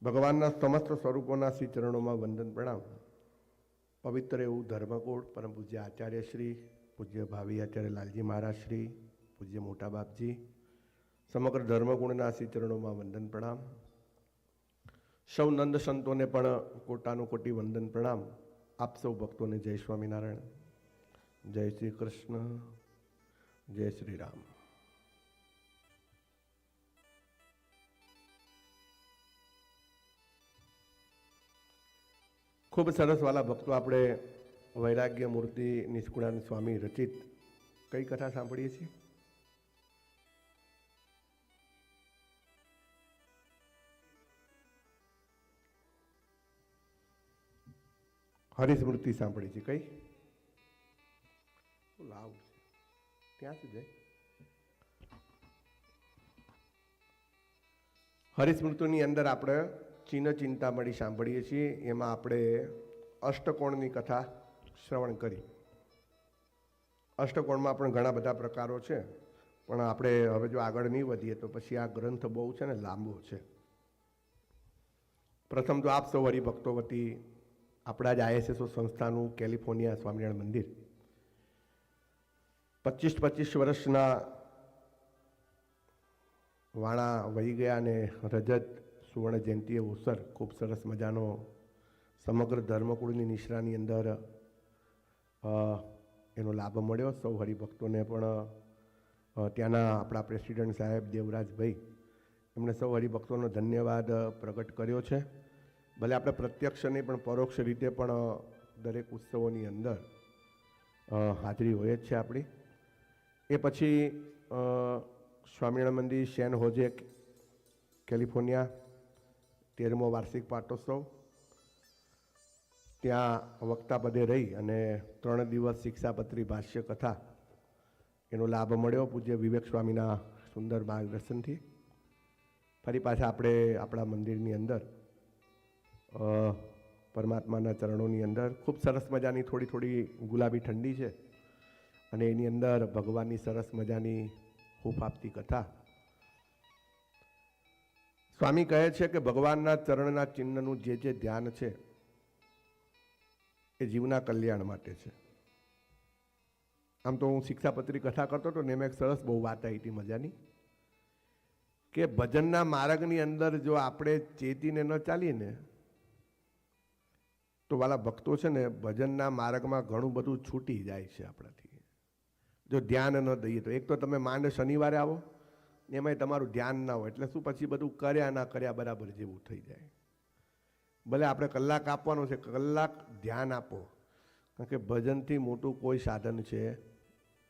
ભગવાનના સમસ્ત સ્વરૂપોના શ્રી ચરણોમાં વંદન પ્રણામ. પવિત્ર એવું ધર્મકુળ પરમ પૂજ્ય આચાર્ય શ્રી પૂજ્ય ભાવી આચાર્ય લાલજી મહારાજ શ્રી પૂજ્ય મોટા બાપજી સમગ્ર ધર્મકુળના શ્રી ચરણોમાં વંદન પ્રણામ. સૌ નંદ સંતોને પણ કોટાનું કોટી વંદન પ્રણામ. આપ સૌ ભક્તોને જય સ્વામિનારાયણ, જય શ્રી કૃષ્ણ, જય શ્રી રામ. ખૂબ સરસ વાલા ભક્તો, આપણે વૈરાગ્ય મૂર્તિ નિષ્કુળાનંદ સ્વામી રચિત કઈ કથા સાંભળીએ છીએ? હરિસ્મૃતિ સાંભળી છે. કઈ લાવ ત્યાં સુધી હરિસ્મૃતિની અંદર આપણે ચિહ્ન ચિંતામણી સાંભળીએ છીએ. એમાં આપણે અષ્ટકોણની કથા શ્રવણ કરી. અષ્ટકોણમાં પણ ઘણા બધા પ્રકારો છે, પણ આપણે હવે જો આગળ નહીં વધીએ તો પછી આ ગ્રંથ બહુ છે ને લાંબો છે. પ્રથમ તો આપ સૌ હરિભક્તો વતી આપણા જ ISSO સંસ્થાનું કેલિફોર્નિયા સ્વામિનારાયણ મંદિર 25 વર્ષના વાણા વહી ગયા અને રજત સુવર્ણ જયંતિએ અવસર ખૂબ સરસ મજાનો સમગ્ર ધર્મકુળની નિશ્રાની અંદર એનો લાભ મળ્યો. સૌ હરિભક્તોને પણ ત્યાંના આપણા પ્રેસિડેન્ટ સાહેબ દેવરાજભાઈ એમણે સૌ હરિભક્તોનો ધન્યવાદ પ્રગટ કર્યો છે. ભલે આપણે પ્રત્યક્ષ નહીં પણ પરોક્ષ રીતે પણ દરેક ઉત્સવોની અંદર હાજરી હોય જ છે આપણી. એ પછી સ્વામિનારાયણ મંદિર સેન હોજે કેલિફોર્નિયા 13મો વાર્ષિક પાટોત્સવ, ત્યાં વક્તા પદે રહી અને 3 દિવસ શિક્ષાપત્રી ભાષ્ય કથા એનો લાભ મળ્યો પૂજ્ય વિવેક સ્વામીના સુંદર માર્ગદર્શનથી. ફરી પાછા આપણે આપણા મંદિરની અંદર પરમાત્માના ચરણોની અંદર ખૂબ સરસ મજાની થોડી ગુલાબી ઠંડી છે અને એની અંદર ભગવાનની સરસ મજાની હૂંફ આપતી કથા. સ્વામી કહે છે કે ભગવાનના ચરણના ચિહ્નનું જે ધ્યાન છે એ જીવના કલ્યાણ માટે છે. આમ તો હું શિક્ષાપત્રી કથા કરતો હતો ને એમાં એક સરસ બહુ વાત આવી હતી મજાની, કે ભજનના માર્ગની અંદર જો આપણે ચેતીને ન ચાલીએ ને તો વાલા ભક્તો છે ને ભજનના માર્ગમાં ઘણું બધું છૂટી જાય છે આપણાથી, જો ધ્યાન ન દઈએ તો. એક તો તમે માંડ શનિવારે આવો, એમાંય તમારું ધ્યાન ના હોય એટલે શું પછી બધું કર્યા ના કર્યા બરાબર જેવું થઈ જાય. ભલે આપણે કલાક આપવાનો છે, કલાક ધ્યાન આપો, કારણ કે ભજનથી મોટું કોઈ સાધન છે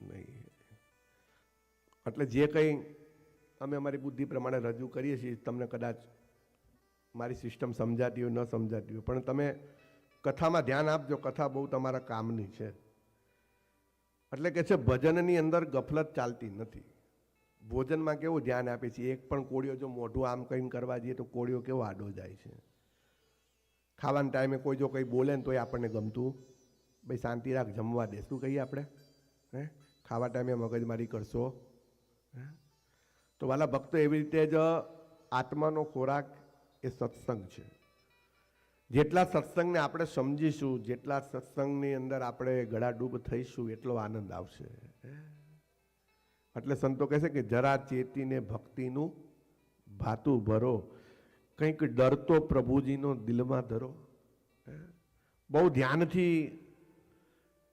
નહીં. એટલે જે કંઈ અમે અમારી બુદ્ધિ પ્રમાણે રજૂ કરીએ છીએ, તમને કદાચ મારી સિસ્ટમ સમજાતી હોય ન સમજાતી હોય, પણ તમે કથામાં ધ્યાન આપજો. કથા બહુ તમારા કામની છે. એટલે કે છે ભજનની અંદર ગફલત ચાલતી નથી. ભોજનમાં કેવું ધ્યાન આપે છે, એક પણ કોળિયો જો મોઢું આમ કંઈ કરવા જઈએ તો કોળિયો કેવો આડો જાય છે. ખાવાના ટાઈમે કોઈ જો કંઈ બોલે ને તોય આપણને ગમતું, ભાઈ શાંતિ રાખ, જમવા દે. શું કહીએ આપણે? ખાવા ટાઈમે મગજમારી કરશો. તો વાલા ભક્તો, એવી રીતે જ આત્માનો ખોરાક એ સત્સંગ છે. જેટલા સત્સંગને આપણે સમજીશું, જેટલા સત્સંગની અંદર આપણે ગળાડૂબ થઈશું, એટલો આનંદ આવશે. એટલે સંતો કહે છે કે જરા ચેતીને ભક્તિનું ભાતું ભરો, કંઈક ડરતો પ્રભુજીનો દિલમાં ધરો. બહુ ધ્યાનથી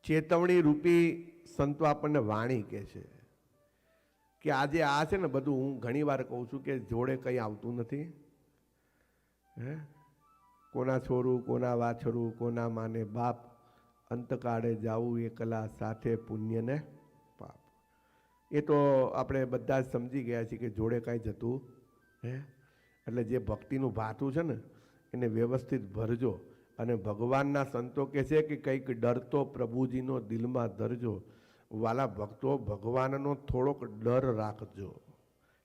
ચેતવણી રૂપી સંતો આપણને વાણી કહે છે કે આજે આ છે ને બધું, હું ઘણી વાર કહું છું કે જોડે કંઈ આવતું નથી. કોના છોરું, કોના વાછરું, કોના માને બાપ, અંતકાળે જાવું એકલા સાથે પુણ્ય ને પાપ. એ તો આપણે બધા જ સમજી ગયા છીએ કે જોડે કાંઈ જતું એટલે જે ભક્તિનું ભાતું છે ને એને વ્યવસ્થિત ભરજો. અને ભગવાનના સંતો કહે છે કે કંઈક ડરતો પ્રભુજીનો દિલમાં ધરજો. વાલા ભક્તો, ભગવાનનો થોડોક ડર રાખજો.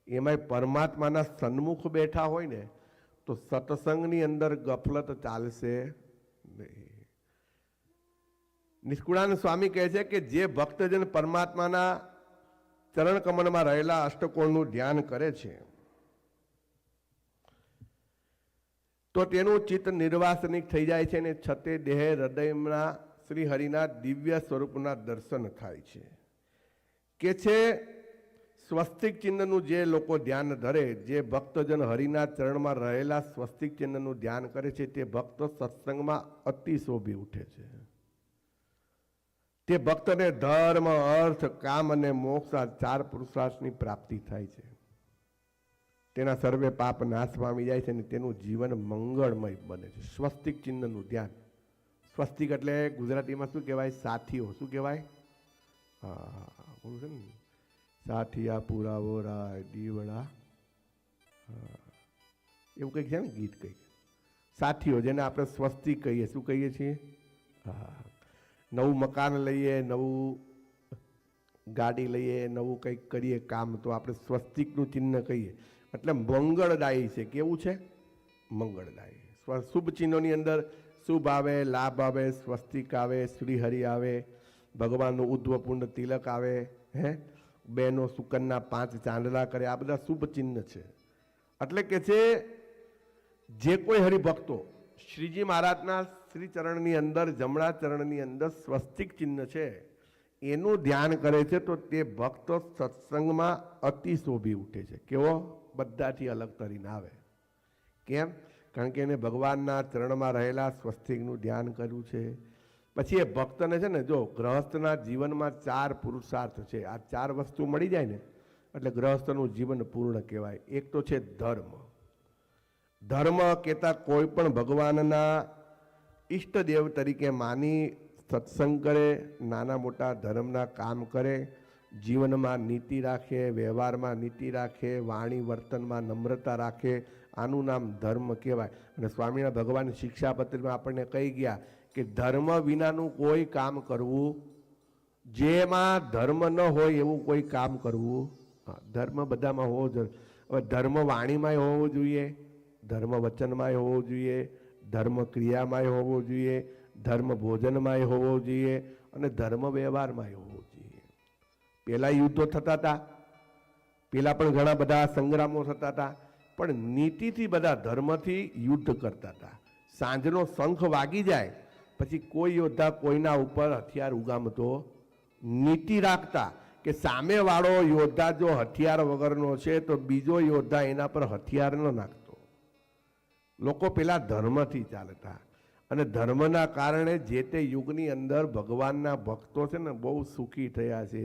એમાંય પરમાત્માના સન્મુખ બેઠા હોય ને તો સત્સંગની અંદર ગફલત ચાલશે નહીં. નિષ્કુળાનંદ સ્વામી કહે છે કે જે ભક્તજન પરમાત્માના ચરણ કમળમાં રહેલા અષ્ટકોણનું ધ્યાન કરે છે તો તેનું ચિત્ત નિર્વાસનિક થઈ જાય છે અને છતે દેહ હૃદયના શ્રી હરિના દિવ્ય સ્વરૂપના દર્શન થાય છે. કે છે સ્વસ્તિક ચિહ્નનું જે લોકો ધ્યાન ધરે, જે ભક્તજન હરિના ચરણમાં રહેલા સ્વસ્તિક ચિહ્નનું ધ્યાન કરે છે, તે ભક્તો સત્સંગમાં અતિ શોભી ઉઠે છે. તે ભક્તને ધર્મ, અર્થ, કામ અને મોક્ષ આ 4 પુરુષાર્થની પ્રાપ્તિ થાય છે. તેના સર્વે પાપ નાશ પામી જાય છે અને તેનું જીવન મંગળમય બને છે. સ્વસ્તિક ચિહ્નનું ધ્યાન. સ્વસ્તિક એટલે ગુજરાતીમાં શું કહેવાય? સાથીઓ. શું કહેવાય? હા, બોલું છે ને, સાથિયા પુરાવો રાય દીવડા, એવું કંઈક છે ને ગીત કંઈક. સાથીઓ, જેને આપણે સ્વસ્તિક કહીએ. શું કહીએ છીએ? હા. નવું મકાન લઈએ, નવું ગાડી લઈએ, નવું કંઈક કરીએ કામ, તો આપણે સ્વસ્તિકનું ચિહ્ન કહીએ. એટલે મંગળદાયી છે. કેવું છે? મંગળદાયી. શુભ ચિહ્નોની અંદર શુભ આવે, લાભ આવે, સ્વસ્તિક આવે, શ્રીહરિ આવે, ભગવાનનું ઉદ્ધવપુંડ તિલક આવે, હે, બેનો સુકનના 5 ચાંદલા કરે, આ બધા શુભ ચિહ્ન છે. એટલે કે છે જે કોઈ હરિભક્તો શ્રીજી મહારાજના શ્રી ચરણની અંદર, જમણા ચરણની અંદર સ્વસ્તિક ચિહ્ન છે, એનું ધ્યાન કરે છે, તો તે ભક્તો સત્સંગમાં અતિ શોભી ઉઠે છે. કેવો? બધાથી અલગ તરીને આવે. કેમ? કારણ કે એને ભગવાનના ચરણમાં રહેલા સ્વસ્તિકનું ધ્યાન કર્યું છે. પછી એ ભક્તને છે ને, જો ગ્રહસ્થના જીવનમાં 4 પુરુષાર્થ છે, આ 4 વસ્તુ મળી જાય ને એટલે ગ્રહસ્થનું જીવન પૂર્ણ કહેવાય. એક તો છે ધર્મ. ધર્મ કહેતા કોઈ પણ ભગવાનના ઈષ્ટદેવ તરીકે માની સત્સંગ કરે, નાના મોટા ધર્મના કામ કરે, જીવનમાં નીતિ રાખે, વ્યવહારમાં નીતિ રાખે, વાણી વર્તનમાં નમ્રતા રાખે, આનું નામ ધર્મ કહેવાય. અને સ્વામીના ભગવાન શિક્ષાપત્રીમાં આપણને કહી ગયા કે ધર્મ વિનાનું કોઈ કામ કરવું, જેમાં ધર્મ ન હોય એવું કોઈ કામ કરવું. ધર્મ બધામાં હોવો જોઈએ. હવે ધર્મ વાણીમાંય હોવો જોઈએ, ધર્મ વચનમાંય હોવો જોઈએ, ધર્મ ક્રિયામાંય હોવો જોઈએ, ધર્મ ભોજનમાંય હોવો જોઈએ અને ધર્મ વ્યવહારમાંય હોવો જોઈએ. પહેલા યુદ્ધો થતા હતા, પહેલા પણ ઘણા બધા સંગ્રામો થતા હતા, પણ નીતિથી બધા ધર્મથી યુદ્ધ કરતા હતા. સાંજનો શંખ વાગી જાય પછી કોઈ યોદ્ધા કોઈના ઉપર હથિયાર ઉગામતો, નીતિ રાખતા કે સામેવાળો યોદ્ધા જો હથિયાર વગરનો છે તો બીજો યોદ્ધા એના પર હથિયાર ન નાખતો. લોકો પેલા ધર્મથી ચાલતા અને ધર્મના કારણે જે તે યુગની અંદર ભગવાનના ભક્તો છે ને બહુ સુખી થયા છે.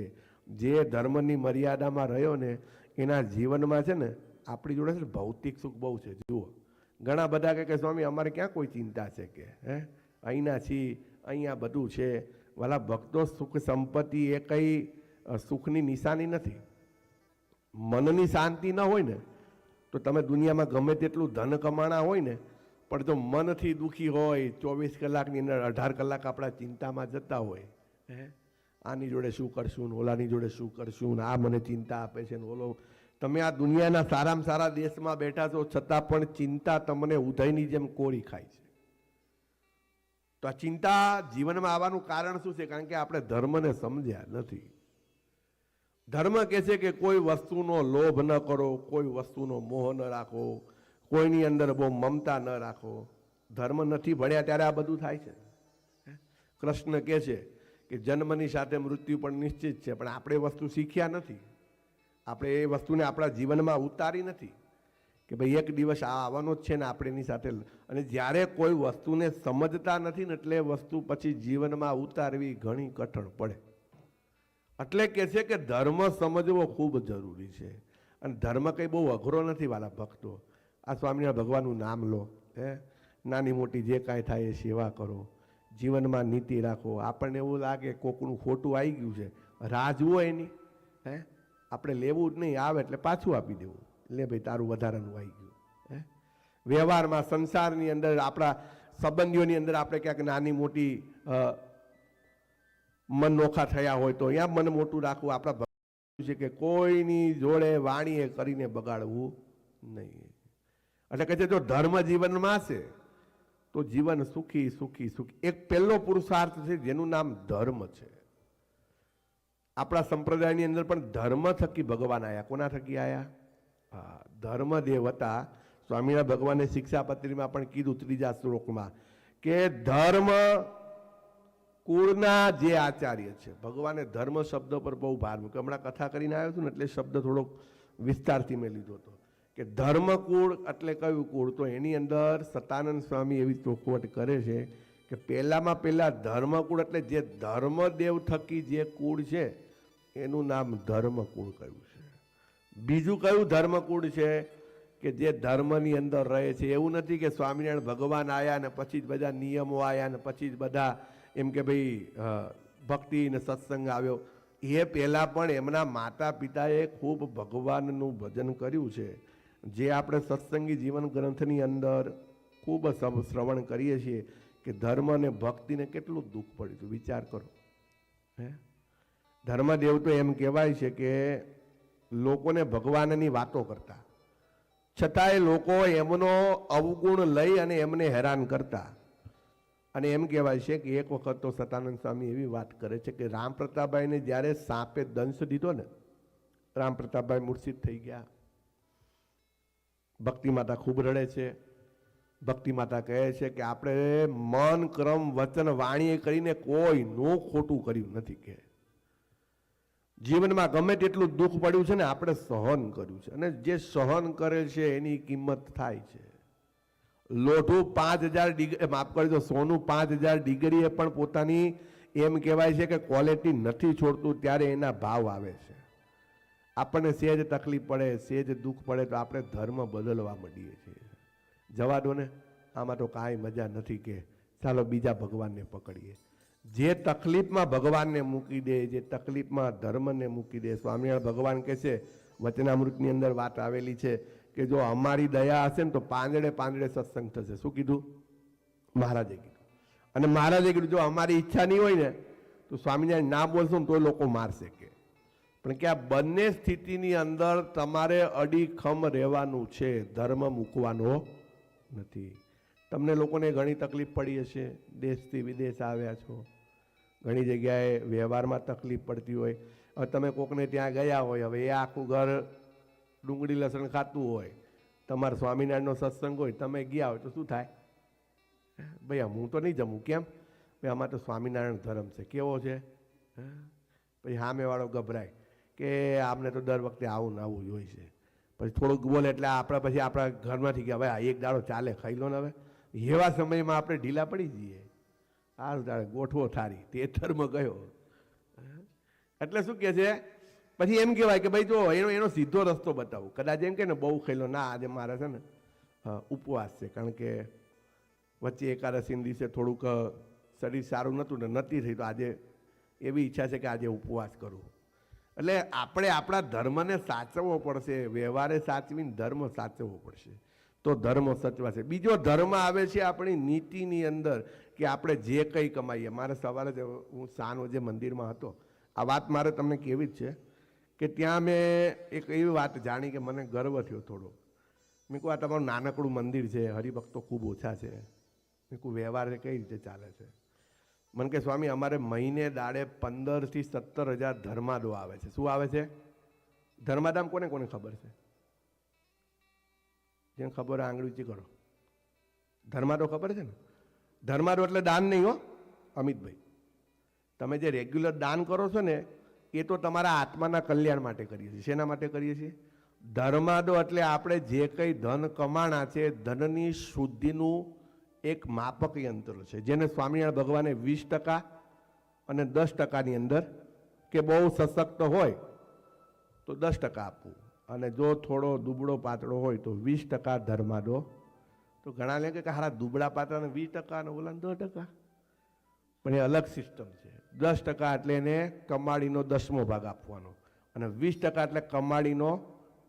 જે ધર્મની મર્યાદામાં રહ્યો ને એના જીવનમાં છે ને આપણી જોડે છે ભૌતિક સુખ બહુ છે. જુઓ, ઘણા બધા કે સ્વામી અમારે ક્યાં કોઈ ચિંતા છે કે હે, અહીંના છીએ, અહીંયા બધું છે. વાલા ભક્તો, સુખ સંપત્તિ એ કંઈ સુખની નિશાની નથી. મનની શાંતિ ન હોય ને તો તમે દુનિયામાં ગમે તેટલું ધન કમાણા હોય ને, પણ જો મનથી દુઃખી હોય, 24 કલાકની અંદર 18 કલાક આપણા ચિંતામાં જતા હોય, હે, આની જોડે શું કરશું ને ઓલાની જોડે શું કરશું ને આ મને ચિંતા આપે છે ને ઓલો. તમે આ દુનિયાના સારામાં સારા દેશમાં બેઠા છો છતાં પણ ચિંતા તમને ઉધઈની જેમ કોરી ખાય છે. તો આ ચિંતા જીવનમાં આવવાનું કારણ શું છે? કારણ કે આપણે ધર્મને સમજ્યા નથી. ધર્મ કહે છે કે કોઈ વસ્તુનો લોભ ન કરો, કોઈ વસ્તુનો મોહ ન રાખો, કોઈની અંદર બહુ મમતા ન રાખો. ધર્મ નથી ભણ્યા ત્યારે આ બધું થાય છે. કૃષ્ણ કહે છે કે જન્મની સાથે મૃત્યુ પણ નિશ્ચિત છે, પણ આપણે એ વસ્તુ શીખ્યા નથી. આપણે એ વસ્તુને આપણા જીવનમાં ઉતારી નથી કે ભાઈ એક દિવસ આ આવવાનો જ છે ને આપણે એની સાથે. અને જ્યારે કોઈ વસ્તુને સમજતા નથી ને એટલે વસ્તુ પછી જીવનમાં ઉતારવી ઘણી કઠણ પડે. એટલે કે છે કે ધર્મ સમજવો ખૂબ જરૂરી છે. અને ધર્મ કંઈ બહુ અઘરો નથી વાલા ભક્તો. આ સ્વામિનારાયણ ભગવાનનું નામ લો, હે, નાની મોટી જે કાંઈ થાય એ સેવા કરો, જીવનમાં નીતિ રાખો. આપણને એવું લાગે કોકનું ખોટું આવી ગયું છે, રાહ જુઓ એની, હે, આપણે લેવું જ નહીં, આવે એટલે પાછું આપી દેવું. લે ભાઈ તારું વધારાનું આવી ગયું. હે, વ્યવહારમાં, સંસારની અંદર, આપણા સંબંધીઓની અંદર આપણે ક્યાંક નાની મોટી મન નોખા થયા હોય તો અહીંયા મન મોટું રાખવું. આપણા ભક્તો છે કે કોઈની જોડે વાણીએ કરીને બગાડવું નહીં. એટલે કહે છે જો ધર્મ જીવનમાં છે તો જીવન સુખી સુખી સુખી. એક પહેલો પુરુષાર્થ છે જેનું નામ ધર્મ છે. આપણા સંપ્રદાયની અંદર પણ ધર્મ થકી ભગવાન આવ્યા. કોના થકી આવ્યા? હા, ધર્મદેવ હતા સ્વામિનારાયણ ભગવાને શિક્ષાપત્રીમાં પણ કીધું 3જા શ્લોકમાં કે ધર્મ કુળના જે આચાર્ય છે, ભગવાને ધર્મ શબ્દ પર બહુ ભાર મૂક્યો. હમણાં કથા કરીને આવ્યો છું ને એટલે શબ્દ થોડોક વિસ્તારથી મેં લીધો હતો કે ધર્મકુળ એટલે કયું કુળ? તો એની અંદર સતાનંદ સ્વામી એવી ચોખવટ કરે છે કે પહેલામાં પહેલા ધર્મકુળ એટલે જે ધર્મદેવ થકી જે કુળ છે એનું નામ ધર્મકુળ કયું છે. બીજું કયું ધર્મકુળ છે કે જે ધર્મની અંદર રહે છે. એવું નથી કે સ્વામિનારાયણ ભગવાન આવ્યા ને પછી જ બધા નિયમો આવ્યા ને પછી જ બધા એમ કે ભાઈ ભક્તિ ને સત્સંગ આવ્યો. એ પહેલાં પણ એમના માતા પિતાએ ખૂબ ભગવાનનું ભજન કર્યું છે. જે આપણે સત્સંગી જીવન ગ્રંથની અંદર ખૂબ શ્રવણ કરીએ છીએ કે ધર્મ અને ભક્તિને કેટલું દુઃખ પડ્યું હતું. વિચાર કરો. હે, ધર્મદેવ તો એમ કહેવાય છે કે લોકોને ભગવાનની વાતો કરતા, છતાંય લોકો એમનો અવગુણ લઈ અને એમને હેરાન કરતા. અને એમ કહેવાય છે કે એક વખત તો સતાનંદ સ્વામી એવી વાત કરે છે કે રામ પ્રતાપભાઈને જ્યારે સાપે દંશ દીધો ને, રામ પ્રતાપભાઈ મૂર્છિત થઈ ગયા. ભક્તિ માતા ખૂબ રડે છે. ભક્તિ માતા કહે છે કે આપણે મન કર્મ વચન વાણીએ કરીને કોઈ નો ખોટું કર્યું નથી. કે જીવનમાં ગમે તેટલું દુઃખ પડ્યું છે ને આપણે સહન કર્યું છે, અને જે સહન કરે છે એની કિંમત થાય છે. લોઢું 5000 ડિગ્રી, માફ કરજો, સોનું 5000 ડિગ્રીએ પણ પોતાની એમ કહેવાય છે કે ક્વોલિટી નથી છોડતું, ત્યારે એના ભાવ આવે છે. આપણને સહેજ તકલીફ પડે, સહેજ દુઃખ પડે તો આપણે ધર્મ બદલવા માંડીએ છીએ. જવા દો ને, આમાં તો કાંઈ મજા નથી, કે ચાલો બીજા ભગવાનને પકડીએ. જે તકલીફમાં ભગવાનને મૂકી દે, જે તકલીફમાં ધર્મને મૂકી દે. સ્વામિનારાયણ ભગવાન કહે છે, વચનામૃતની અંદર વાત આવેલી છે કે જો અમારી દયા હશે ને તો પાંદડે પાંદડે સત્સંગ થશે. શું કીધું? મહારાજે કીધું. અને મહારાજે કીધું જો અમારી ઈચ્છા નહીં હોય ને તો સ્વામિનારાયણ ના બોલશો ને તો લોકો મારશે. કે પણ કે આ બંને સ્થિતિની અંદર તમારે અડીખમ રહેવાનું છે, ધર્મ મૂકવાનો નથી. તમને લોકોને ઘણી તકલીફ પડી હશે, દેશથી વિદેશ આવ્યા છો, ઘણી જગ્યાએ વ્યવહારમાં તકલીફ પડતી હોય. હવે તમે કોકને ત્યાં ગયા હોય, હવે એ આખું ઘર ડુંગળી લસણ ખાતું હોય, તમારે સ્વામિનારાયણનો સત્સંગ હોય, તમે ગયા હોય તો શું થાય? ભાઈ હું તો નહીં જમું. કેમ? ભાઈ આમાં તો સ્વામિનારાયણ ધર્મ છે. કેવો છે? પછી સામેવાળો ગભરાય કે આમને તો દર વખતે આવું ને આવું જ હોય છે. પછી થોડુંક બોલે એટલે આપણે પછી આપણા ઘરમાંથી કે ભાઈ એક દાડો ચાલે, ખાઈ લો ને. હવે એવા સમયમાં આપણે ઢીલા પડી જઈએ. આ દાડે ગોઠવો થારી, તે ધર્મ ગયો. એટલે શું કહે છે? પછી એમ કહેવાય કે ભાઈ જો એનો સીધો રસ્તો બતાવું. કદાચ એમ કે ને બહુ ખાઈ લો, ના આજે મારે છે ને ઉપવાસ છે, કારણ કે વચ્ચે એકાદશીના દિવસે થોડુંક શરીર સારું નહોતું ને નથી થઈ, તો આજે એવી ઈચ્છા છે કે આજે ઉપવાસ કરું. એટલે આપણે આપણા ધર્મને સાચવવો પડશે, વ્યવહારે સાચવીને ધર્મ સાચવવો પડશે, તો ધર્મ સચવાશે. બીજો ધર્મ આવે છે આપણી નીતિની અંદર કે આપણે જે કંઈ કમાઈએ. મારે સવારે જ હું સાંજે મંદિરમાં હતો, આ વાત મારે તમને કેવી જ છે કે ત્યાં મેં એક એવી વાત જાણી કે મને ગર્વ થયો થોડો. મેં કહું આ તમારું નાનકડું મંદિર છે, હરિભક્તો ખૂબ ઓછા છે, મેં કહું વ્યવહાર કઈ રીતે ચાલે છે? મને કે સ્વામી અમારે મહિને દાડે 15,000 થી 17,000 ધર્માદો આવે છે. શું આવે છે? ધર્માદામ કોને કોને ખબર છે? જેને ખબર હોય આંગળી ઊંચી કરો. ધર્માદો ખબર છે ને? ધર્માદો એટલે દાન નહીં હો અમિતભાઈ. તમે જે રેગ્યુલર દાન કરો છો ને એ તો તમારા આત્માના કલ્યાણ માટે કરીએ છીએ. શેના માટે કરીએ છીએ? ધર્માદો એટલે આપણે જે કંઈ ધન કમાણા છે, ધનની શુદ્ધિનું એક માપક યંત્ર છે, જેને સ્વામિનારાયણ ભગવાને 20% અને 10%ની અંદર કે બહુ સશક્ત હોય તો 10% આપવું, અને જો થોડો દુબળો પાતળો હોય તો 20% ધર્માદો. તો ઘણા લે કે હારા દુબળા પાતળાને 20% અને ઓલા 10%, પણ એ અલગ સિસ્ટમ છે. 10% એટલે એને કમાડીનો 10મો ભાગ આપવાનો, અને 20% એટલે કમાડીનો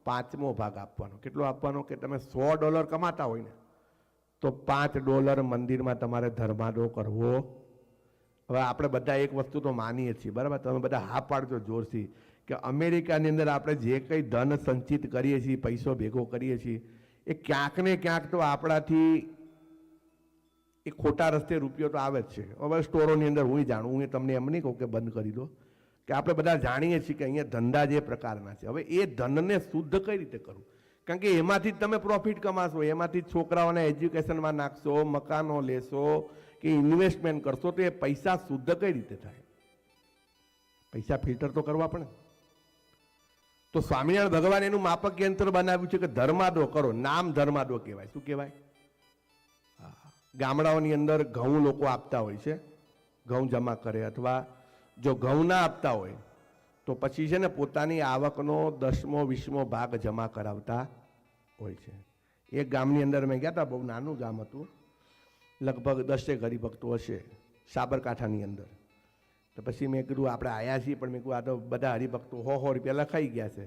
5મો ભાગ આપવાનો. કેટલો આપવાનો? કે તમે $100 કમાતા હોય ને તો $5 મંદિરમાં તમારે ધર્માદો કરવો. હવે આપણે બધા એક વસ્તુ તો માનીએ છીએ, બરાબર? તમે બધા હા પાડજો જોરથી કે અમેરિકાની અંદર આપણે જે કંઈ ધન સંચિત કરીએ છીએ, પૈસો ભેગો કરીએ છીએ, એ ક્યાંક ને ક્યાંક તો આપણાથી એ ખોટા રસ્તે રૂપિયો તો આવે જ છે. હવે સ્ટોરોની અંદર હું જાણું, હું તમને એમ નહીં કહું કે બંધ કરી દો, કે આપણે બધા જાણીએ છીએ કે અહીંયા ધંધા જે પ્રકારના છે. હવે એ ધનને શુદ્ધ કઈ રીતે કરવું? કારણ કે એમાંથી જ તમે પ્રોફિટ કમાશો, એમાંથી જ છોકરાઓને એજ્યુકેશનમાં નાખશો, મકાનો લેશો કે ઇન્વેસ્ટમેન્ટ કરશો, તો એ પૈસા શુદ્ધ કઈ રીતે થાય? પૈસા ફિલ્ટર તો કરવા પડે. તો સ્વામિનારાયણ ભગવાન એનું માપક યંત્ર બનાવ્યું છે કે ધર્માદો કરો. નામ ધર્માદો કહેવાય. શું કહેવાય? ગામડાઓની અંદર ઘઉં લોકો આપતા હોય છે, ઘઉં જમા કરે, અથવા જો ઘઉં ના આપતા હોય તો પછી છે ને પોતાની આવકનો 10મો 20મો ભાગ જમા કરાવતા હોય છે. એક ગામની અંદર મેં ગયા હતા, બહુ નાનું ગામ હતું, લગભગ 10 હરિભક્તો હશે, સાબરકાંઠાની અંદર. તો પછી મેં કીધું આપણે આવ્યા છીએ, પણ મેં કીધું આ તો બધા હરિભક્તો 100 રૂપિયા લખાઈ ગયા છે.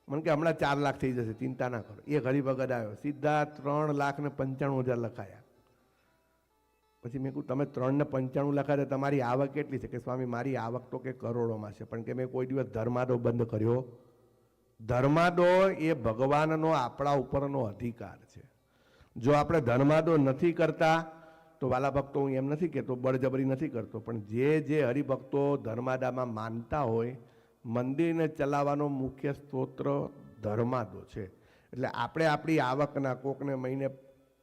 મને કે હમણાં 4 લાખ થઈ જશે, ચિંતા ના કરો. એક હરિભગત આવ્યો, સીધા 3,95,000 લખાયા. પછી મેં કહ્યું તમે 3,95,000 લખાયા, તમારી આવક કેટલી છે? કે સ્વામી મારી આવક તો કે કરોડોમાં છે, પણ કે મેં કોઈ દિવસ ધર્માદો બંધ કર્યો. ધર્માદો એ ભગવાનનો આપણા ઉપરનો અધિકાર છે. જો આપણે ધર્માદો નથી કરતા તો વાલા ભક્તો, હું એમ નથી કહેતો, બળજબરી નથી કરતો, પણ જે હરિભક્તો ધર્માદામાં માનતા હોય, મંદિરને ચલાવવાનો મુખ્ય સ્ત્રોત ધર્માદો છે. એટલે આપણે આપણી આવકના, કોકને મહિને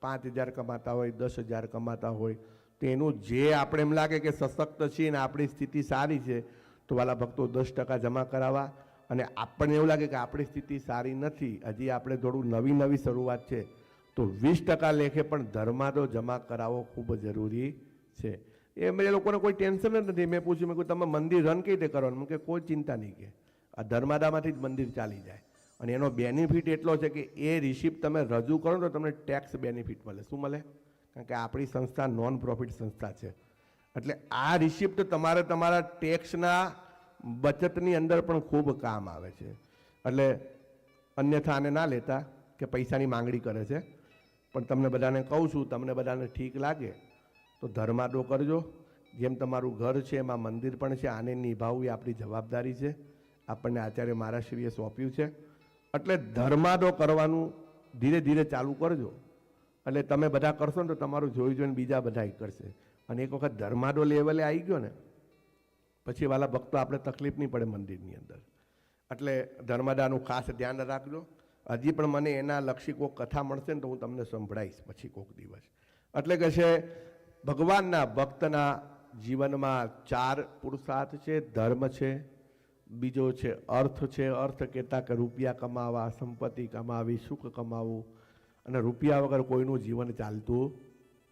5,000 કમાતા હોય, 10,000 કમાતા હોય, તો એનું જે આપણે એમ લાગે કે સશક્ત છીએ ને આપણી સ્થિતિ સારી છે, તો વાલા ભક્તો 10% જમા કરાવવા. અને આપણને એવું લાગે કે આપણી સ્થિતિ સારી નથી, હજી આપણે થોડું નવી શરૂઆત છે, તો 20% લેખે પણ ધર્માદો જમા કરાવવો ખૂબ જરૂરી છે. એ લોકોને કોઈ ટેન્શન જ નથી. મેં પૂછ્યું, મેં કહ્યું તમે મંદિર રન કઈ રીતે કરવાનું? કે કોઈ ચિંતા નહીં, કે આ ધર્માદામાંથી જ મંદિર ચાલી જાય. અને એનો બેનિફિટ એટલો છે કે એ રિસિપ્ટ તમે રજૂ કરો તો તમને ટેક્સ બેનિફિટ મળે. શું મળે? કારણ કે આપણી સંસ્થા નોન પ્રોફિટ સંસ્થા છે. એટલે આ રિસિપ્ટ તમારે તમારા ટેક્સના બચતની અંદર પણ ખૂબ કામ આવે છે. એટલે અન્યથા આને ના લેતા કે પૈસાની માંગણી કરે છે. પણ તમને બધાને કહું છું, તમને બધાને ઠીક લાગે તો ધર્માદો કરજો. જેમ તમારું ઘર છે એમાં મંદિર પણ છે, આને નિભાવવું એ આપણી જવાબદારી છે. આપણને આચાર્ય મહારાજશ્રીએ સોંપ્યું છે. એટલે ધર્માદો કરવાનું ધીરે ધીરે ચાલુ કરજો. એટલે તમે બધા કરશો ને તો તમારું જોઈને બીજા બધા કરશે. અને એક વખત ધર્માદો લેવલે આવી ગયો ને પછી વાલા ભક્તો આપણે તકલીફ નહીં પડે મંદિરની અંદર. એટલે ધર્માદાનું ખાસ ધ્યાન રાખજો. હજી પણ મને એના લક્ષી કોઈક કથા મળશે ને તો હું તમને સંભળાવીશ પછી કોઈક દિવસ. એટલે કે છે ભગવાનના ભક્તના જીવનમાં 4 પુરુષાર્થ છે. ધર્મ છે, બીજો છે અર્થ છે. અર્થ કહેતા કે રૂપિયા કમાવા, સંપત્તિ કમાવી, સુખ કમાવું. અને રૂપિયા વગર કોઈનું જીવન ચાલતું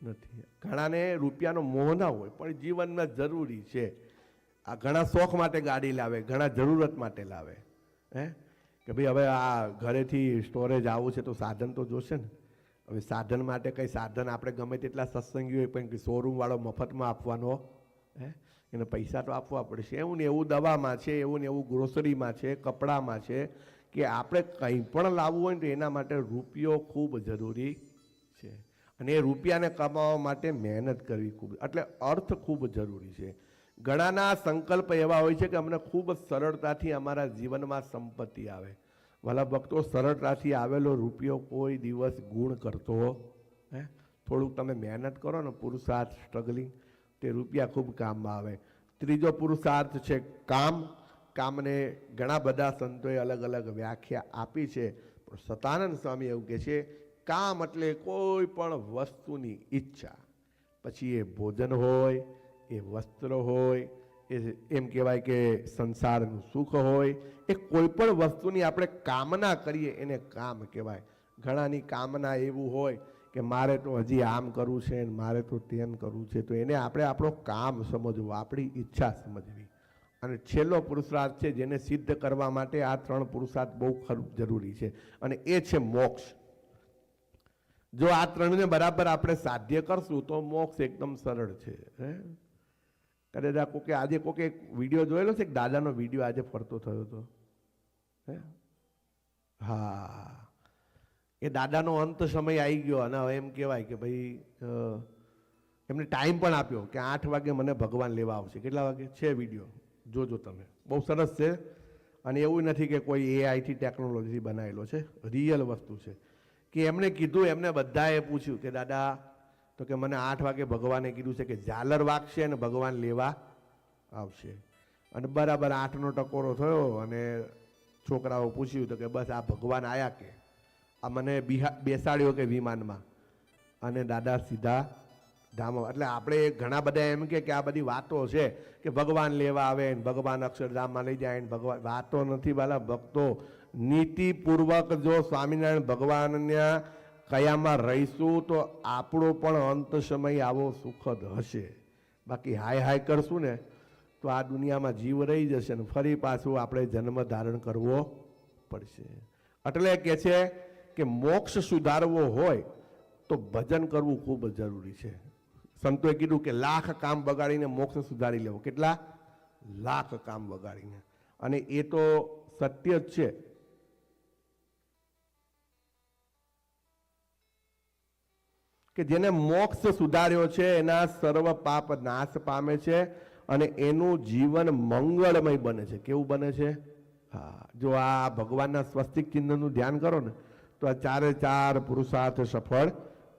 નથી. ઘણાને રૂપિયાનો મોહ ના હોય પણ જીવનમાં જરૂરી છે. આ ઘણા શોખ માટે ગાડી લાવે, ઘણા જરૂરત માટે લાવે. કે ભાઈ હવે આ ઘરેથી સ્ટોરેજ આવું છે તો સાધન તો જોશે ને. હવે સાધન માટે કંઈ સાધન આપણે ગમે તેટલા સત્સંગી હોય પણ શોરૂમવાળો મફતમાં આપવાનો, એને પૈસા તો આપવા પડશે. એવું ને એવું દવામાં છે, એવું ને એવું ગ્રોસરીમાં છે, કપડામાં છે, કે આપણે કંઈ પણ લાવવું હોય ને તો એના માટે રૂપિયો ખૂબ જરૂરી છે. અને એ રૂપિયાને કમાવા માટે મહેનત કરવી ખૂબ, એટલે અર્થ ખૂબ જરૂરી છે. ઘણાના સંકલ્પ એવા હોય છે કે અમને ખૂબ સરળતાથી અમારા જીવનમાં સંપત્તિ આવે. વાલા ભક્તો, સરળતાથી આવેલો રૂપિયો કોઈ દિવસ ગુણ કરતો થોડુંક તમે મહેનત કરો ને, પુરુષાર્થ, સ્ટ્રગલિંગ, તે રૂપિયા ખૂબ કામમાં આવે. ત્રીજો પુરુષાર્થ છે કામ. કામને ઘણા બધા સંતોએ અલગ અલગ વ્યાખ્યા આપી છે. પણ સતાનંદ સ્વામી એવું કહે છે કામ એટલે કોઈ પણ વસ્તુની ઈચ્છા. પછી એ ભોજન હોય, એ વસ્ત્ર હોય, એ એમ કહેવાય કે સંસારનું સુખ હોય, એ કોઈ પણ વસ્તુની આપણે કામના કરીએ એને કામ કહેવાય. ઘણાની કામના એવું હોય કે મારે તો હજી આમ કરવું છે, મારે તો તેમ કરવું છે, તો એને આપણે આપણો કામ સમજવું, આપણી ઈચ્છા સમજવી. અને છેલ્લો પુરુષાર્થ છે જેને સિદ્ધ કરવા માટે આ 3 પુરુષાર્થ બહુ જરૂરી છે, અને એ છે મોક્ષ. જો આ 3ને બરાબર આપણે સાધ્ય કરશું તો મોક્ષ એકદમ સરળ છે. કદાચ કોકે આજે કોકે વિડીયો જોયેલો છે, દાદાનો વિડીયો આજે ફરતો થયો હતો. હા, એ દાદાનો અંત સમય આવી ગયો અને હવે એમ કહેવાય કે ભાઈ એમને ટાઈમ પણ આપ્યો કે 8 વાગે મને ભગવાન લેવા આવશે. કેટલા વાગે છે વિડીયો જોજો તમે, બહુ સરસ છે. અને એવું નથી કે કોઈ એઆઈથી ટેકનોલોજી બનાવેલો છે, રિયલ વસ્તુ છે. કે એમણે કીધું, એમને બધાએ પૂછ્યું કે દાદા, તો કે મને 8 વાગે ભગવાને કીધું છે કે ઝાલર વાગશે અને ભગવાન લેવા આવશે. અને બરાબર 8નો ટકોરો થયો અને છોકરાઓ પૂછ્યું તો કે બસ આ ભગવાન આયા કે. આ મને બેસાડ્યો કે વિમાનમાં અને દાદા સીધા ધામ. એટલે આપણે ઘણા બધા એમ કે આ બધી વાતો છે કે ભગવાન લેવા આવે ને ભગવાન અક્ષરધામમાં લઈ જાય ને ભગવાન, વાતો નથી વાલા ભક્તો. નીતિપૂર્વક જો સ્વામિનારાયણ ભગવાનના કયામાં રહીશું તો આપણો પણ અંત સમય આવો સુખદ હશે. બાકી હાય હાય કરશું ને તો આ દુનિયામાં જીવ રહી જશે ને ફરી પાછું આપણે જન્મ ધારણ કરવો પડશે. એટલે કે છે કે મોક્ષ સુધારવો હોય તો ભજન કરવું ખૂબ જરૂરી છે. સંતોએ કીધું કે લાખ કામ બગાડીને મોક્ષ સુધારી લેવો. કેટલા? લાખ કામ બગાડીને. અને એ તો સત્ય જ છે. કે જેને મોક્ષ સુધાર્યો છે એના સર્વ પાપ નાશ પામે છે અને એનું જીવન મંગળમય બને છે. કેવું બને છે? હા, જો આ ભગવાનના સ્વસ્તિક ચિહ્નનું ધ્યાન કરો ને તો આ ચારે ચાર પુરુષાર્થ સફળ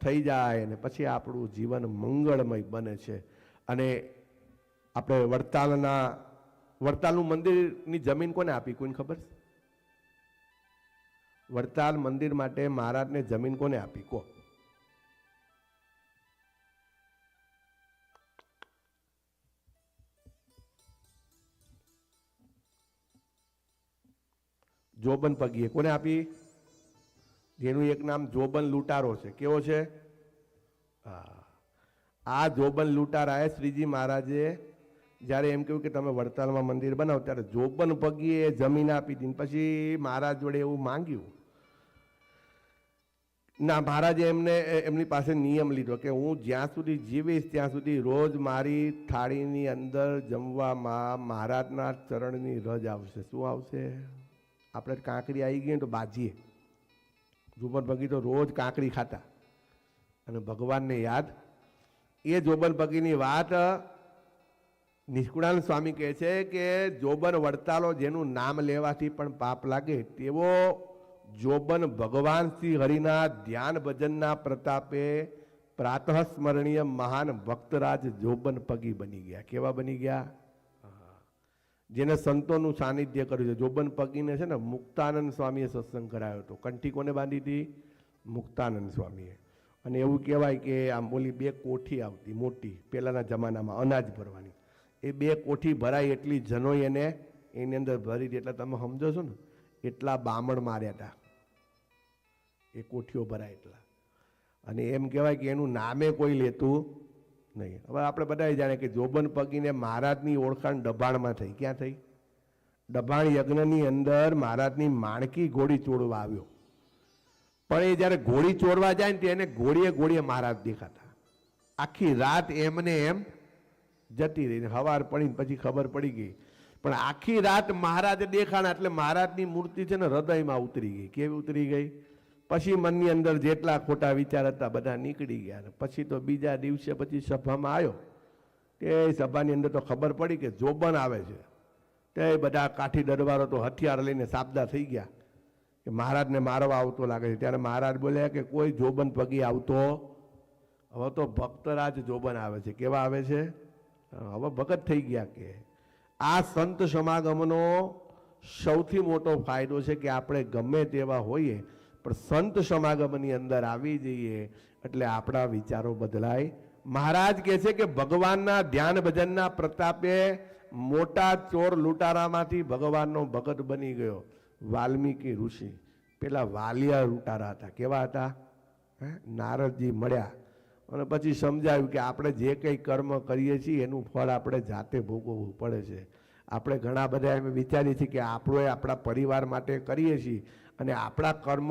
થઈ જાય અને પછી આપણું જીવન મંગળમય બને છે. અને આપણે વડતાલનું મંદિરની જમીન કોને આપી? કોઈને ખબર છે? વડતાલ મંદિર માટે મહારાજને જમીન કોને આપી? કો જોબન પગીએ. કોને આપી? જેનું એક નામ જોબન લૂંટારો છે. કેવો છે? આ જોબન લૂંટારાએ શ્રીજી મહારાજે જ્યારે એમ કહ્યું કે તમે વડતાલમાં મંદિર બનાવો ત્યારે જોબન પગીએ જમીન આપી હતી. પછી મહારાજ જોડે એવું માંગ્યું ના, મહારાજે એમની પાસે નિયમ લીધો કે હું જ્યાં સુધી જીવીશ ત્યાં સુધી રોજ મારી થાળીની અંદર જમવામાં મહારાજના ચરણની રજ આવશે. શું આવશે? આપણે કાંકરી આવી ગઈ તો બાજીએ. જોબન પગી તો રોજ કાંકરી ખાતા અને ભગવાનને યાદ. એ જોબન પગીની વાત નિષ્કુળાનંદ સ્વામી કહે છે કે જોબન વડતાલો જેનું નામ લેવાથી પણ પાપ લાગે તેવો જોબન ભગવાન શ્રી હરિના ધ્યાન ભજનના પ્રતાપે પ્રાતઃ સ્મરણીય મહાન ભક્તરાજ જોબન પગી બની ગયા. કેવા બની ગયા? જેને સંતોનું સાનિધ્ય કર્યું છે. જોબન પગીને છે ને મુક્તાનંદ સ્વામીએ સત્સંગ કરાયો હતો. કંઠી કોને બાંધી હતી? મુક્તાનંદ સ્વામીએ. અને એવું કહેવાય કે આમ ઓલી બે કોઠી આવતી મોટી પહેલાના જમાનામાં અનાજ ભરવાની. એ બે કોઠી ભરાય એટલી જનોય એની અંદર ભરી હતી. એટલે તમે સમજો છો ને એટલા બામણ માર્યા હતા એ કોઠીઓ ભરાય એટલા. અને એમ કહેવાય કે એનું નામે કોઈ લેતું નહીં. હવે આપણે બધા જાણે કે જોબન પગીને મહારાજની ઓળખાણ દબાણમાં થઈ. ક્યાં થઈ? દબાણ યજ્ઞની અંદર મહારાજની માણકી ઘોડી ચોરવા આવ્યો. પણ એ જ્યારે ઘોડી ચોરવા જાય ને એને ઘોડીએ મહારાજ દેખાતા. આખી રાત એમને એમ જતી રહી. હવાર પડીને પછી ખબર પડી ગઈ. પણ આખી રાત મહારાજ દેખાણા એટલે મહારાજની મૂર્તિ છે ને હૃદયમાં ઉતરી ગઈ. કેવી ઉતરી ગઈ? પછી મનની અંદર જેટલા ખોટા વિચાર હતા બધા નીકળી ગયા. પછી તો બીજા દિવસે પછી સભામાં આવ્યો કે સભાની અંદર તો ખબર પડી કે જોબન આવે છે. તે બધા કાઠી દરબારો તો હથિયાર લઈને સાબદા થઈ ગયા કે મહારાજને મારવા આવતો લાગે છે. ત્યારે મહારાજ બોલ્યા કે કોઈ જોબન પગી આવતો, હવે તો ભક્તરાજ જોબન આવે છે. કેવા આવે છે? હવે ભગત થઈ ગયા. કે આ સંત સમાગમનો સૌથી મોટો ફાયદો છે કે આપણે ગમે તેવા હોઈએ પણ સંત સમાગમની અંદર આવી જઈએ એટલે આપણા વિચારો બદલાય. મહારાજ કહે છે કે ભગવાનના ધ્યાન ભજનના પ્રતાપે મોટા ચોર લૂંટારામાંથી ભગવાનનો ભગત બની ગયો વાલ્મીકી ઋષિ. પેલા વાલિયા લૂંટારા હતા. કેવા હતા? નારદજી મળ્યા અને પછી સમજાવ્યું કે આપણે જે કંઈ કર્મ કરીએ છીએ એનું ફળ આપણે જાતે ભોગવવું પડે છે. આપણે ઘણા બધા એમ વિચારીએ છીએ કે આપણે આપણા પરિવાર માટે કરીએ છીએ અને આપણા કર્મ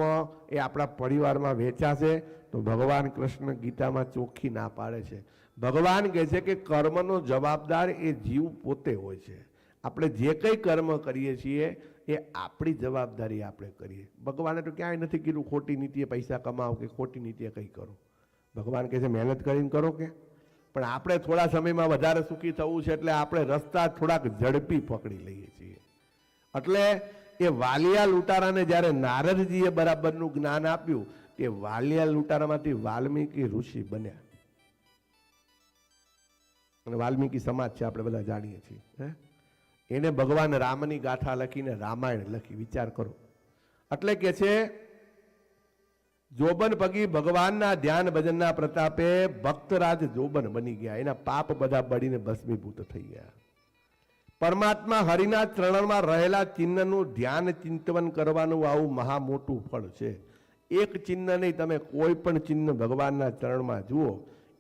એ આપણા પરિવારમાં વેચાશે તો ભગવાન કૃષ્ણ ગીતામાં ચોખ્ખી ના પાડે છે. ભગવાન કહે છે કે કર્મનો જવાબદાર એ જીવ પોતે હોય છે. આપણે જે કંઈ કર્મ કરીએ છીએ એ આપણી જવાબદારી આપણે કરીએ. ભગવાને તો ક્યાંય નથી કીધું ખોટી નીતિએ પૈસા કમાવો કે ખોટી નીતિએ કંઈ કરો. ભગવાન કહે છે મહેનત કરીને કરો. કે પણ આપણે થોડા સમયમાં વધારે સુખી થવું છે એટલે આપણે રસ્તા થોડાક ઝડપી પકડી લઈએ છીએ. એટલે એ વાલિયા લૂંટારાને જ્યારે નારદજીએ બરાબરનું જ્ઞાન આપ્યું કે વાલિયા લૂંટારામાંથી વાલ્મીકી ઋષિ બન્યા. અને વાલ્મીકી સમાજ છે આપણે બધા જાણીએ છીએ. એને ભગવાન રામની ગાથા લખીને રામાયણ લખી. વિચાર કરો. એટલે કે છે જોબન પગી ભગવાનના ધ્યાન ભજનના પ્રતાપે ભક્તરાજ જોબન બની ગયા, એના પાપ બધા બળીને ભસ્મીભૂત થઈ ગયા. પરમાત્મા હરિના ચરણમાં રહેલા ચિહ્નનું ધ્યાન ચિંતન કરવાનું આવું મહા મોટું ફળ છે. એક ચિહ્ન નહીં, તમે કોઈ પણ ચિહ્ન ભગવાનના ચરણમાં જુઓ,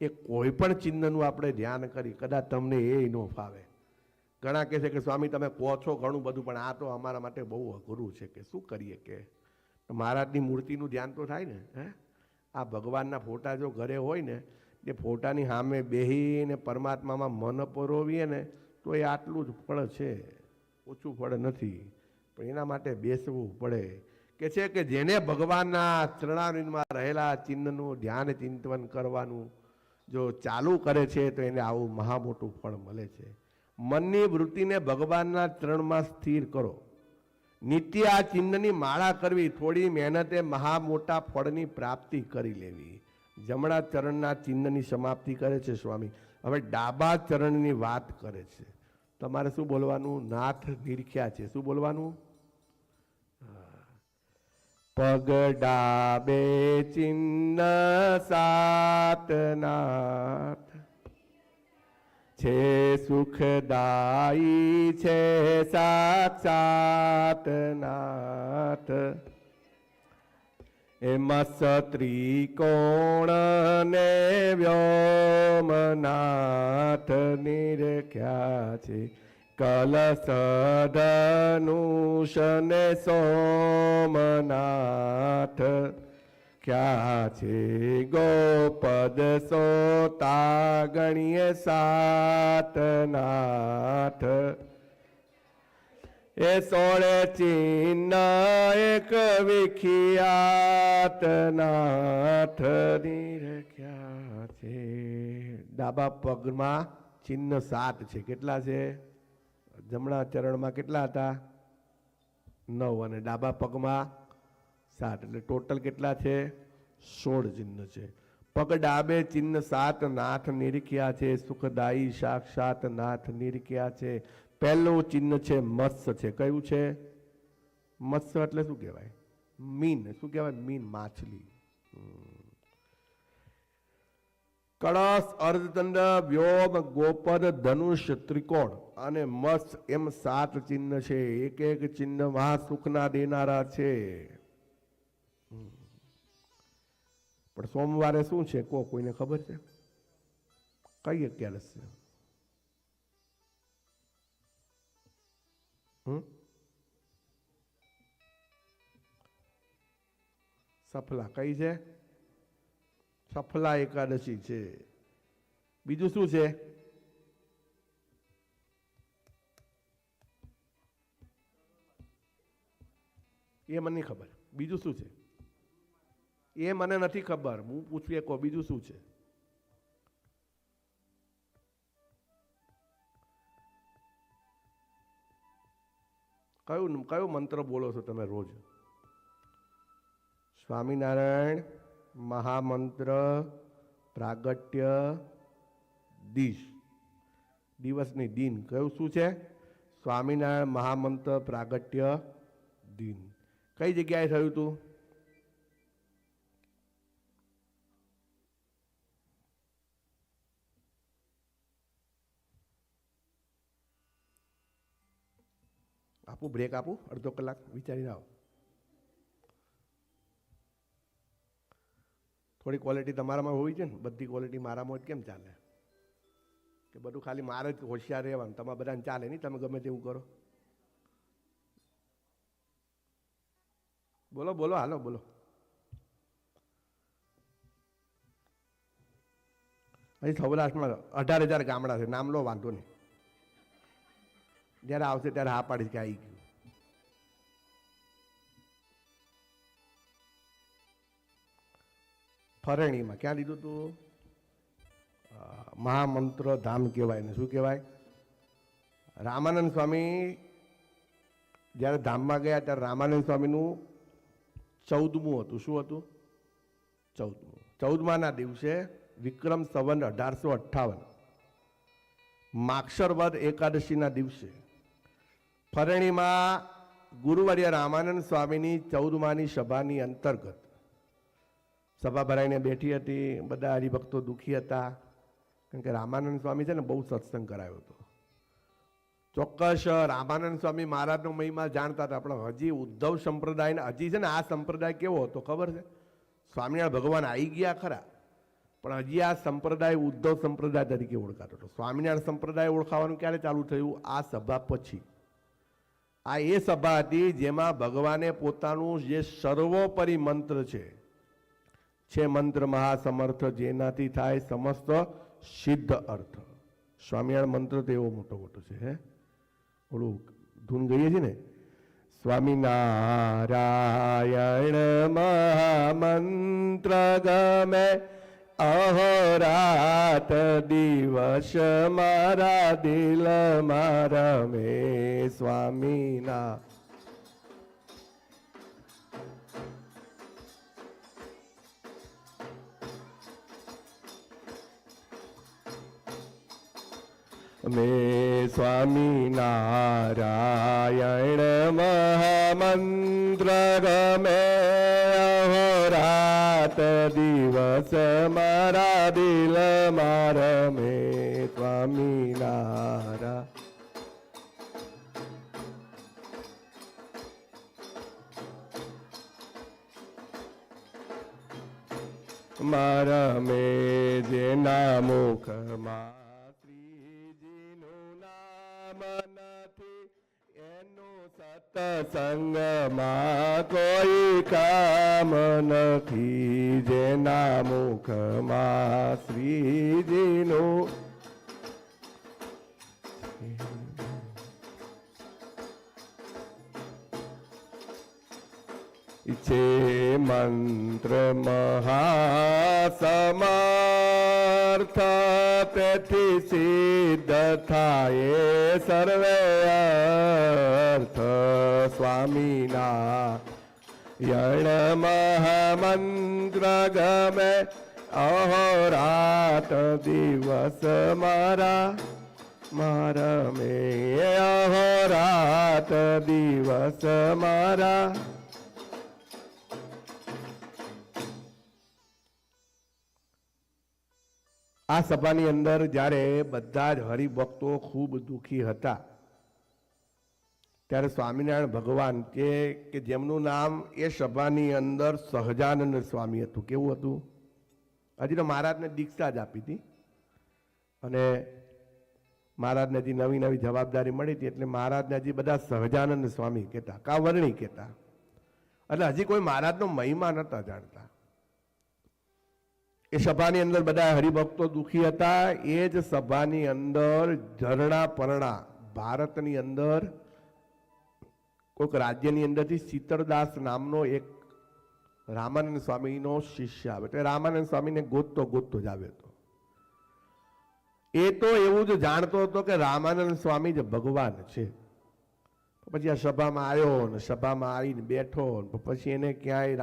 એ કોઈ પણ ચિહ્નનું આપણે ધ્યાન કરી, કદાચ તમને એ ન ફાવે. ઘણા કહે છે કે સ્વામી તમે કહો છો ઘણું બધું, પણ આ તો અમારા માટે બહુ અઘરું છે, કે શું કરીએ, કે મહારાજની મૂર્તિનું ધ્યાન તો થાય ને. આ ભગવાનના ફોટા જો ઘરે હોય ને, એ ફોટાની સામે બેહીને પરમાત્મામાં મન પરોવીએ ને, તો એ આટલું જ ફળ છે, ઓછું ફળ નથી. પણ એના માટે બેસવું પડે. કે છે કે જેને ભગવાનના ચરણારવિંદમાં રહેલા ચિહ્નનું ધ્યાન ચિંતન કરવાનું જો ચાલુ કરે છે, તો એને આવું મહા મોટું ફળ મળે છે. મનની વૃત્તિને ભગવાનના ચરણમાં સ્થિર કરો. નિત્ય આ ચિહ્નની માળા કરવી, થોડી મહેનતે મહા મોટા ફળની પ્રાપ્તિ કરી લેવી. જમણા ચરણના ચિહ્નની સમાપ્તિ કરે છે સ્વામી. હવે ડાબા ચરણની વાત કરે છે. તમારે શું બોલવાનું? નાથ નિરખ્યા છે. શું બોલવાનું? પગ ડાબે ચિહ્ન સાત નાથ છે, સુખદાયી છે સાક્ષાત નાથ. એમાં સત્રિકોણ ને વ્યોમનાથ નિરખ્યા છે, કલશ ધનુષ ને સોમનાથ ક્યાં છે. ગોપદ સોતા ગણીએ સાત નાથ, એ 16 ચિહ્ન એક વિખ્યાત નાથ નિરખ્યા છે. ડાબા પગમાં ચિહ્ન 7 છે. કેટલા છે? જમણા ચરણમાં કેટલા હતા? 9, અને ડાબા પગમાં 7, એટલે ટોટલ કેટલા છે? 16 ચિહ્ન છે. પગ ડાબે ચિહ્ન 7 નાથ નિરખ્યા છે, સુખદાયી સાક્ષાત નાથ નિરખ્યા છે. પહેલું ચિહ્ન છે મત્સ્ય છે. કયું છે? મત્સ્ય એટલે શું કહેવાય? મીન. શું કહેવાય? મીન, માછલી. કળશ, અર્ધચંદ્ર, વ્યોમ, ગોપદ, ધનુષ, ત્રિકોણ અને મત્સ્ય એમ 7 ચિહ્ન છે. એક એક ચિહ્ન મહાસુખના દેનારા છે. પણ સોમવારે શું છે? કોઈને ખબર છે? કઈ અગિયારસ છે? સફલા. કઈ છે? સફલા એકાદશી છે. બીજું શું છે? એ મને નહીં ખબર. બીજું શું છે? એ મને નથી ખબર. હું પૂછું કહો બીજું શું છે? કયો મંત્ર બોલો છો તમે રોજ? સ્વામિનારાયણ મહામંત્ર પ્રાગટ્ય દિવસની દિન. કયું શું છે? સ્વામિનારાયણ મહામંત્ર પ્રાગટ્ય દિન. કઈ જગ્યાએ થયું હતું? આપું બ્રેક? આપું અડધો કલાક? વિચારીને આવો. થોડી ક્વોલિટી તમારામાં હોવી છે ને. બધી ક્વોલિટી મારામાં જ કેમ ચાલે? કે બધું ખાલી મારે જ હોશિયાર રહેવાનું, તમારે બધાને ચાલે નહીં? તમે ગમે તેવું કરો. બોલો બોલો, હાલો બોલો. અહીં સૌરાષ્ટ્રમાં 18,000 ગામડા છે. નામ લો, વાંધો નહીં. જ્યારે આવશે ત્યારે હા પાડીશ કે આવી ગયું. ફરેણીમાં ક્યાં લીધું તું? મહામંત્ર ધામ કહેવાય ને. શું કહેવાય? રામાનંદ સ્વામી જ્યારે ધામમાં ગયા ત્યારે રામાનંદ સ્વામીનું 14મું હતું. શું હતું? 14મું. 14માના દિવસે વિક્રમ સંવત 1858 માક્ષર વદ એકાદશીના દિવસે ફરેણીમાં ગુરુવર્ય રામાનંદ સ્વામીની 14માની સભાની અંતર્ગત સભા ભરાઈને બેઠી હતી, બધા હરિભક્તો દુઃખી હતા, કારણ કે રામાનંદ સ્વામી છે ને બહુ સત્સંગ કરાયો હતો. ચોક્કસ રામાનંદ સ્વામી મહારાજનો મહિમા જાણતા હતા, પણ હજી ઉદ્ધવ સંપ્રદાય હજી છે ને આ સંપ્રદાય કેવો હતો ખબર છે? સ્વામિનારાયણ ભગવાન આવી ગયા ખરા, પણ હજી આ સંપ્રદાય ઉદ્ધવ સંપ્રદાય તરીકે ઓળખાતો હતો. સ્વામિનારાયણ સંપ્રદાય ઓળખાવાનું ક્યારે ચાલુ થયું? આ સભા પછી. આ એ સભા હતી જેમાં ભગવાને પોતાનું જે સર્વોપરી મંત્ર છે મંત્ર મહાસમર્થ, જેનાથી થાય સમસ્ત સિદ્ધ અર્થ. સ્વામિનારાયણ મંત્ર તો એવો મોટો મોટો છે. હે ઓલું ધૂન ગઈએ છે ને, સ્વામિનારાયણ મહામંત્ર ગમે, અહોરાત દિવસ મારા દિલ મારા મે સ્વામીના. મે સ્વામિનારાયણ મહામંત્ર ગમે, અહોરાત દિવસ મારા દિલ મારા મે સ્વામિનારાયણ. મારા મે જેના મુખમાં સત્સંગમાં કોઈ કામ નથી, જેના મુખમાં શ્રીજીનું છે મંત્ર મહાસમર્થ, તેથી સિદ્ધ થાય સર્વે અર્થ. સ્વામિનારાયણ મહામંત્ર ગમે, અહોરાત દિવસ મારા મારા મે, અહોરાત દિવસ મારા. આ સભાની અંદર જ્યારે બધા જ હરિભક્તો ખૂબ દુઃખી હતા, ત્યારે સ્વામિનારાયણ ભગવાન કે જેમનું નામ એ સભાની અંદર સહજાનંદ સ્વામી હતું. કેવું હતું? હજી તો મહારાજને દીક્ષા જ આપી હતી, અને મહારાજને હજી નવી નવી જવાબદારી મળી હતી, એટલે મહારાજને હજી બધા સહજાનંદ સ્વામી કહેતા, કાવરણી કહેતા. એટલે હજી કોઈ મહારાજનો મહિમા નહોતા જાણતા. એ સભાની અંદર બધા હરિભક્તો દુઃખી હતા. એ જ સભાની અંદર ઝરણા પરણા ભારતની અંદર કોઈક રાજ્યની અંદરથી શીતળદાસ નામનો એક રામાનંદ સ્વામીનો શિષ્ય આવે. એટલે રામાનંદ સ્વામીને ગોતતો ગોતતો જ આવ્યો હતો. એ તો એવું જ જાણતો હતો કે રામાનંદ સ્વામી જ ભગવાન છે. પછી આ સભામાં આવ્યો ને સભામાં આવીને બેઠો, પછી એને ક્યાંય